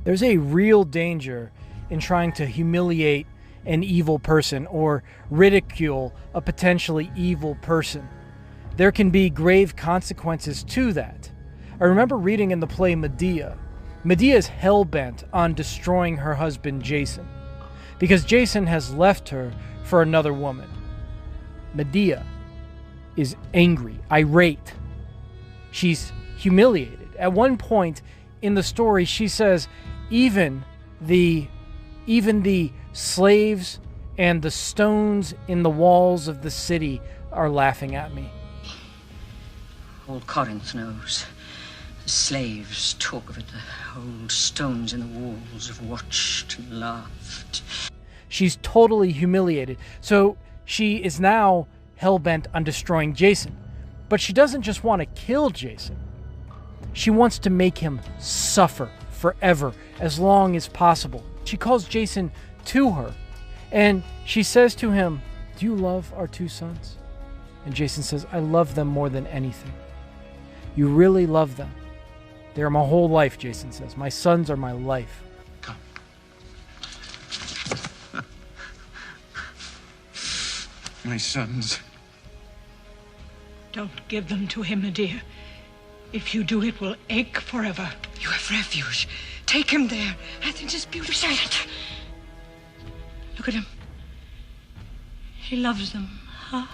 There's a real danger in trying to humiliate an evil person or ridicule a potentially evil person. There can be grave consequences to that. I remember reading in the play Medea. Medea is hell-bent on destroying her husband Jason because Jason has left her for another woman. Medea is angry, irate. She's humiliated. At one point in the story, she says, even the slaves and the stones in the walls of the city are laughing at me. All Corinth knows. The slaves talk of it. The old stones in the walls have watched and laughed. She's totally humiliated. So she is now hell-bent on destroying Jason. But she doesn't just want to kill Jason. She wants to make him suffer forever, as long as possible. She calls Jason to her, and she says to him, "Do you love our two sons?" And Jason says, "I love them more than anything." "You really love them?" "They are my whole life," Jason says. "My sons are my life." Come. My sons. Don't give them to him, Medea. If you do, it will ache forever. You have refuge. Take him there. Athens is beautiful. Silent. Look at him. He loves them, huh?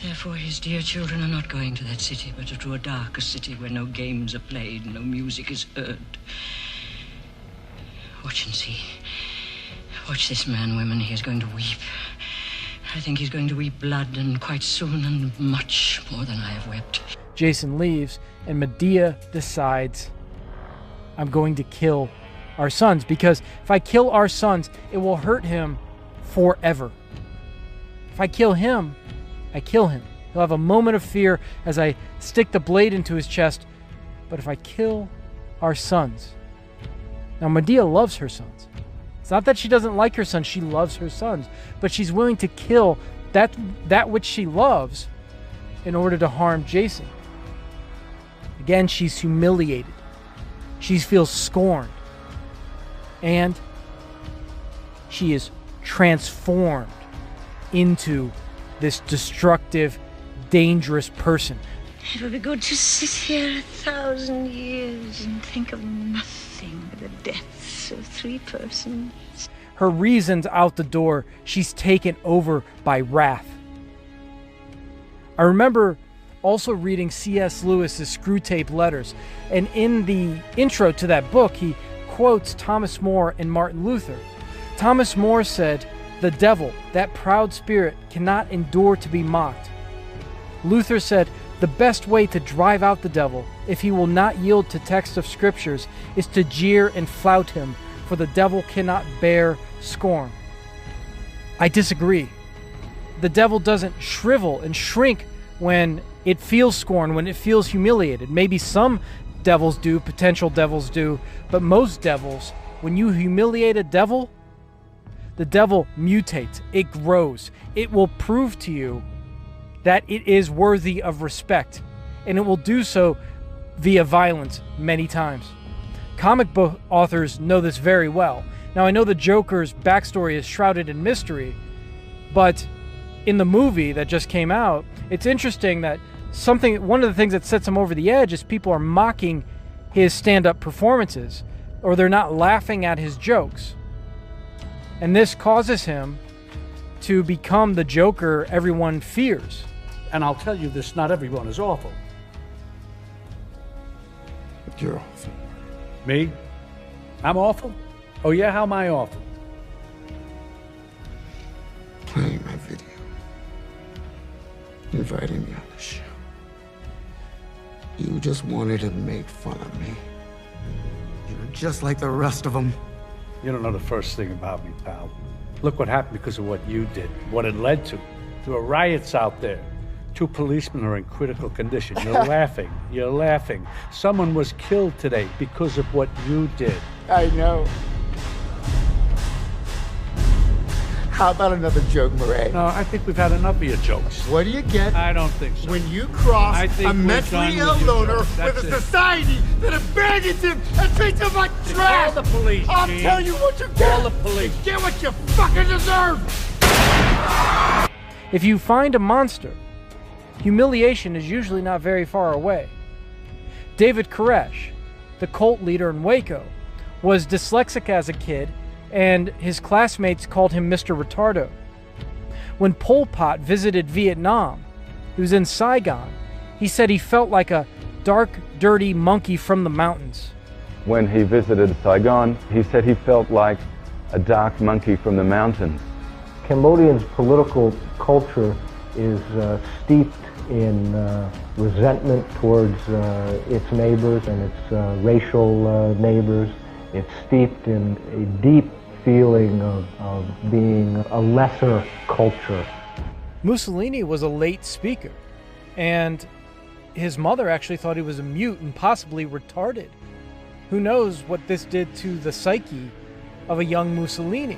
Therefore, his dear children are not going to that city, but to a darker city where no games are played, no music is heard. Watch and see. Watch this man, women. He is going to weep. I think he's going to weep blood, and quite soon, and much more than I have wept. Jason leaves, and Medea decides, I'm going to kill our sons, because if I kill our sons, it will hurt him forever. If I kill him, I kill him. He'll have a moment of fear as I stick the blade into his chest. But if I kill our sons... Now, Medea loves her sons. It's not that she doesn't like her sons. She loves her sons. But she's willing to kill that which she loves in order to harm Jason. Again, she's humiliated. She feels scorned. And she is transformed into this destructive, dangerous person. It would be good to sit here 1,000 years and think of nothing but the deaths of 3 persons. Her reason's out the door. She's taken over by wrath. I remember also reading C.S. Lewis's Screwtape Letters, and in the intro to that book, he quotes Thomas More and Martin Luther. Thomas More said, "The devil, that proud spirit, cannot endure to be mocked." Luther said, "The best way to drive out the devil, if he will not yield to text of scriptures, is to jeer and flout him, for the devil cannot bear scorn." I disagree. The devil doesn't shrivel and shrink when it feels scorn, when it feels humiliated. Maybe some devils do, potential devils do, but most devils, when you humiliate a devil, the devil mutates, it grows. It will prove to you that it is worthy of respect, and it will do so via violence many times. Comic book authors know this very well. Now, I know the Joker's backstory is shrouded in mystery, but in the movie that just came out, it's interesting that one of the things that sets him over the edge is people are mocking his stand-up performances, or they're not laughing at his jokes. And this causes him to become the Joker everyone fears. And I'll tell you this, not everyone is awful. You're awful. Me? I'm awful? Oh yeah, how am I awful? Playing my video. Inviting me on the show. You just wanted to make fun of me. You're just like the rest of them. You don't know the first thing about me, pal. Look what happened because of what you did, what it led to. There were riots out there. 2 policemen are in critical condition. You're laughing. You're laughing. Someone was killed today because of what you did. I know. How about another joke, Murray? No, I think we've had enough of your jokes. What do you get I don't think so. when you cross I think a we're mentally done ill with you, loner Joe. with That's a it. society that abandons him and treats him like trash? Call the police, I'll Gene. tell you what you Call get. the police. You get what you fucking deserve. If you find a monster, humiliation is usually not very far away. David Koresh, the cult leader in Waco, was dyslexic as a kid, and his classmates called him Mr. Retardo. When Pol Pot visited Vietnam, he was in Saigon, he said he felt like a dark, dirty monkey from the mountains. When he visited Saigon, he said he felt like a dark monkey from the mountains. Cambodia's political culture is steeped in resentment towards its neighbors and its racial neighbors. It's steeped in a deep feeling of being a lesser culture. Mussolini was a late speaker, and his mother actually thought he was a mute and possibly retarded. Who knows what this did to the psyche of a young Mussolini?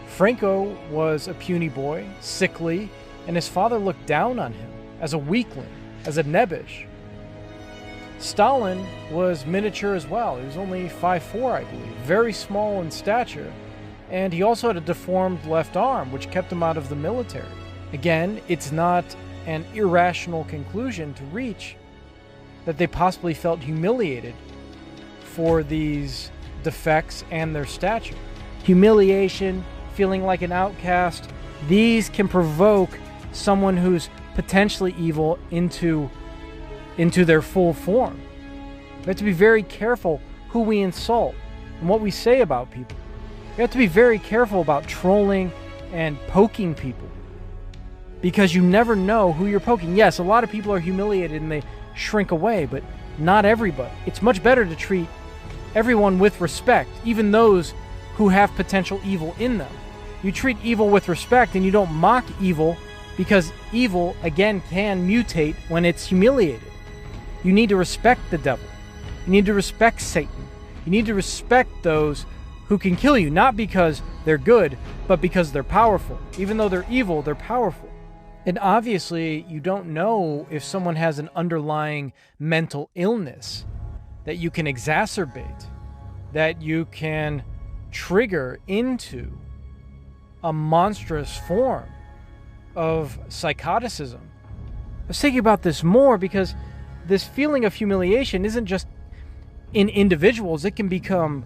Franco was a puny boy, sickly, and his father looked down on him as a weakling, as a nebbish. Stalin was miniature as well. He was only 5'4", I believe, very small in stature, and he also had a deformed left arm, which kept him out of the military. Again, it's not an irrational conclusion to reach that they possibly felt humiliated for these defects and their stature. Humiliation, feeling like an outcast, these can provoke someone who's potentially evil into their full form. We have to be very careful who we insult and what we say about people. We have to be very careful about trolling and poking people, because you never know who you're poking. Yes, a lot of people are humiliated and they shrink away, but not everybody. It's much better to treat everyone with respect, even those who have potential evil in them. You treat evil with respect and you don't mock evil, because evil, again, can mutate when it's humiliated. You need to respect the devil. You need to respect Satan. You need to respect those who can kill you, not because they're good, but because they're powerful. Even though they're evil, they're powerful. And obviously, you don't know if someone has an underlying mental illness that you can exacerbate, that you can trigger into a monstrous form of psychoticism. I was thinking about this more because this feeling of humiliation isn't just in individuals, it can become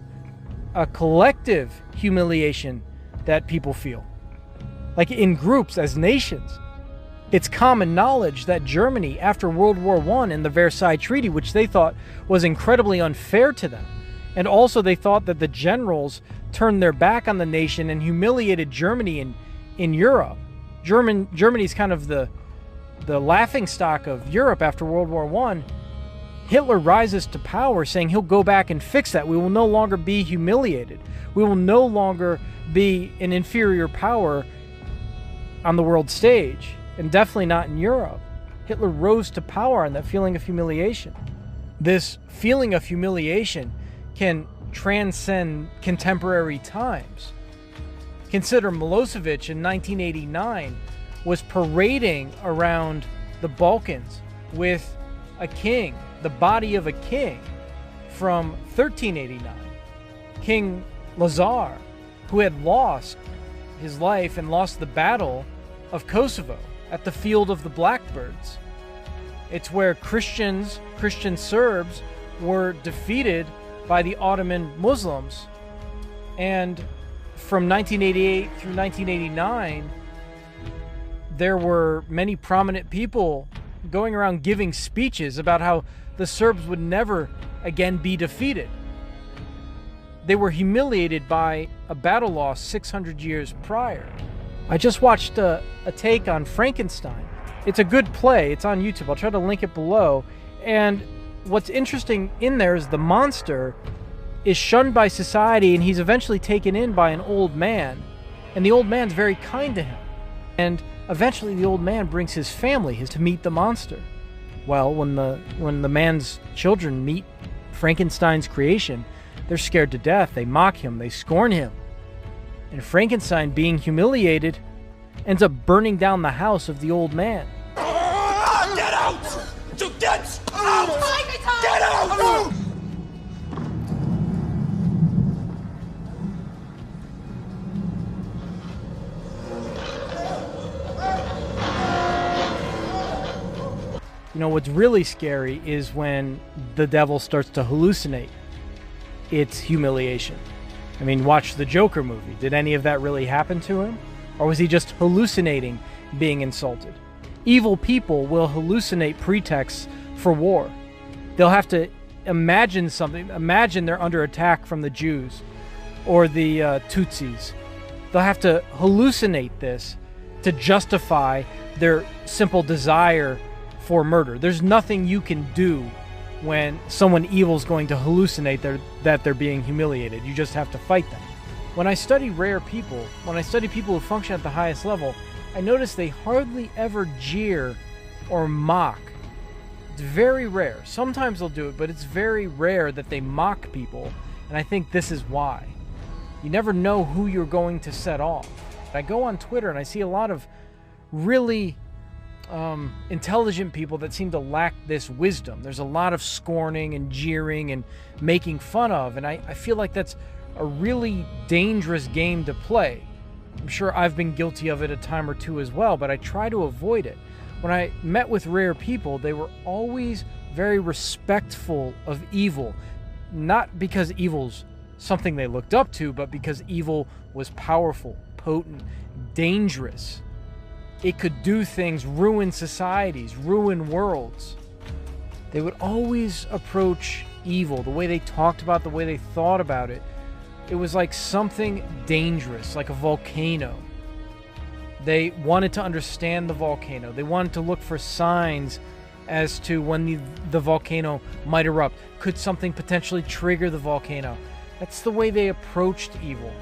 a collective humiliation that people feel. Like in groups, as nations. It's common knowledge that Germany, after World War I and the Versailles Treaty, which they thought was incredibly unfair to them, and also they thought that the generals turned their back on the nation and humiliated Germany in Europe. Germany's kind of the laughingstock of Europe after World War I. Hitler rises to power saying he'll go back and fix that. We will no longer be humiliated. We will no longer be an inferior power on the world stage, and definitely not in Europe. Hitler rose to power on that feeling of humiliation. This feeling of humiliation can transcend contemporary times. Consider Milosevic in 1989 was parading around the Balkans with a king, the body of a king from 1389. King Lazar, who had lost his life and lost the Battle of Kosovo at the Field of the Blackbirds. It's where Christian Serbs were defeated by the Ottoman Muslims. And from 1988 through 1989, there were many prominent people going around giving speeches about how the Serbs would never again be defeated. They were humiliated by a battle loss 600 years prior. I just watched a take on Frankenstein. It's a good play. It's on YouTube. I'll try to link it below. And what's interesting in there is the monster is shunned by society, and he's eventually taken in by an old man. And the old man's very kind to him. And eventually the old man brings his family to meet the monster. Well, when the man's children meet Frankenstein's creation, they're scared to death. They mock him. They scorn him. And Frankenstein, being humiliated, ends up burning down the house of the old man. Get out! To get out! Get out! You know, what's really scary is when the devil starts to hallucinate. It's humiliation. I mean, watch the Joker movie. Did any of that really happen to him? Or was he just hallucinating being insulted? Evil people will hallucinate pretexts for war. They'll have to imagine something. Imagine they're under attack from the Jews or the Tutsis. They'll have to hallucinate this to justify their simple desire for murder. There's nothing you can do when someone evil is going to hallucinate that they're being humiliated. You just have to fight them. When I study rare people, when I study people who function at the highest level, I notice they hardly ever jeer or mock. It's very rare. Sometimes they'll do it, but it's very rare that they mock people, and I think this is why. You never know who you're going to set off. I go on Twitter and I see a lot of really intelligent people that seem to lack this wisdom. There's a lot of scorning and jeering and making fun of, and I feel like that's a really dangerous game to play. I'm sure I've been guilty of it a time or two as well, but I try to avoid it. When I met with rare people, they were always very respectful of evil, not because evil's something they looked up to, but because evil was powerful, potent, dangerous. It could do things, ruin societies, ruin worlds. They would always approach evil, the way they talked about it, the way they thought about it. It was like something dangerous, like a volcano. They wanted to understand the volcano. They wanted to look for signs as to when the volcano might erupt. Could something potentially trigger the volcano? That's the way they approached evil.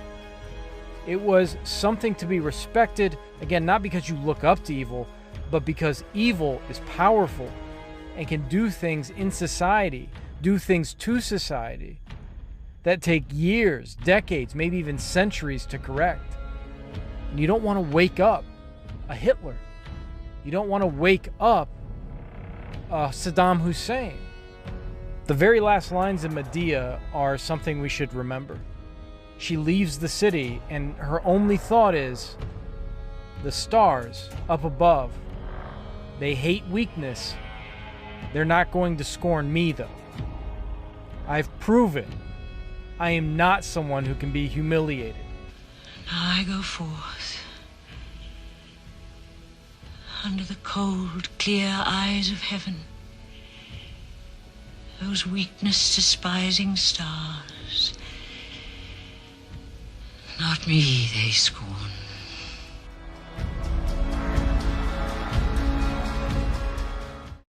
It was something to be respected, again, not because you look up to evil, but because evil is powerful and can do things in society, do things to society that take years, decades, maybe even centuries to correct. And you don't want to wake up a Hitler. You don't want to wake up Saddam Hussein. The very last lines in Medea are something we should remember. She leaves the city, and her only thought is, the stars up above, they hate weakness. They're not going to scorn me, though. I've proven I am not someone who can be humiliated. Now I go forth, under the cold, clear eyes of heaven. Those weakness-despising stars, not me they scorn.